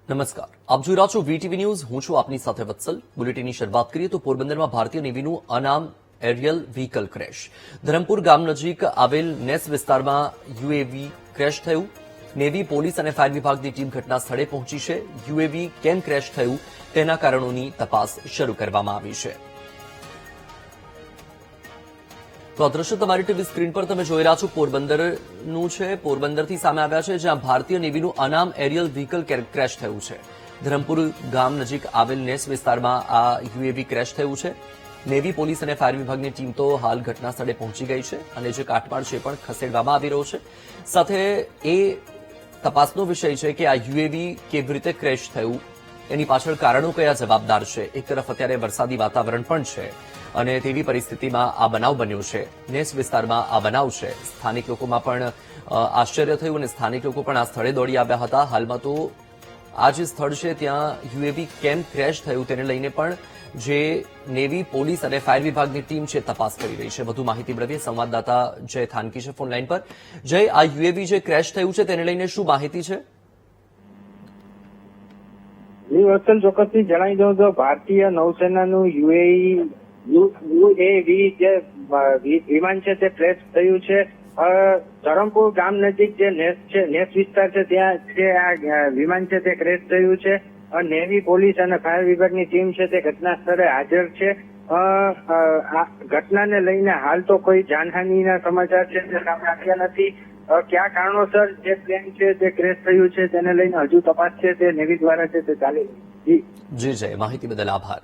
નમસ્કાર, આપ જોઈ રહ્યા છો વીટીવી ન્યૂઝ. હું છું આપની સાથે વત્સલ. બુલેટિનની શરૂઆત કરીએ તો પોરબંદરમાં ભારતીય નેવીનું અનામ એરિયલ વ્હીકલ ક્રેશ. ધરમપુર ગામ નજીક આવેલ નેસ વિસ્તારમાં યુએવી ક્રેશ થયું. નેવી, પોલીસ અને ફાયર વિભાગની ટીમ ઘટના સ્થળે પહોંચી છે. યુએવી કેમ ક્રેશ થયું તેના કારણોની તપાસ શરૂ કરવામાં આવી છે. તો આ દ્રશ્ય તમારી ટીવી સ્ક્રીન પર તમે જોઈ રહ્યા છો પોરબંદરનું છે. પોરબંદરથી સામે આવ્યા છે, જ્યાં ભારતીય નેવીનું અનામ એરિયલ વ્હીકલ ક્રેશ થયું છે. ધરમપુર ગામ નજીક આવેલ નેસ વિસ્તારમાં આ યુએવી ક્રેશ થયું છે. નેવી, પોલીસ અને ફાયર વિભાગની ટીમ તો હાલ ઘટના સ્થળે પહોંચી ગઈ છે અને જે કાટમાળ છે પણ ખસેડવામાં આવી રહ્યો છે. સાથે એ તપાસનો વિષય છે કે આ યુએવી કેવી રીતે ક્રેશ થયું, એની પાછળ કારણો કયા જવાબદાર છે. એક તરફ અત્યારે વરસાદી વાતાવરણ પણ છે અને તેવી પરિસ્થિતિમાં આ બનાવ બન્યો છે. નેસ વિસ્તારમાં આ બનાવ છે. સ્થાનિક લોકોમાં પણ આશ્ચર્ય થયું અને સ્થાનિક લોકો પણ આ સ્થળે દોડી આવ્યા હતા. હાલમાં તો આ જે સ્થળ છે ત્યાં યુએવી કેમ ક્રેશ થયું તેને લઈને પણ જે નેવી, પોલીસ અને ફાયર વિભાગની ટીમ છે તપાસ કરી રહી છે. વધુ માહિતી મેળવીએ સંવાદદાતા જય થાનકી છે ફોન લાઈન પર. જય, આ યુએવી જે ક્રેશ થયું છે તેને લઈને શું માહિતી છે? વત્સલ, ચોક્કસથી જણાવી દઉં તો ભારતીય નૌસેનાનું યુએવી જે વિમાન છે તે ક્રેશ થયું છે. ધરમપુર ગામ નજીક જે નેસ વિસ્તાર છે ત્યાં જે આ વિમાન છે તે ક્રેશ થયું છે. નેવી, પોલીસ અને ફાયર વિભાગની ટીમ છે તે ઘટના સ્થળે હાજર છે. આ ઘટનાને લઈને હાલ તો કોઈ જાનહાનિના સમાચાર છે તે સામે આવ્યા નથી. કયા કારણોસર જે પ્લેન છે તે ક્રેશ થયું છે તેને લઈને હજુ તપાસ છે તે નેવી દ્વારા છે તે ચાલી રહી છે. જી જય, માહિતી બદલ આભાર.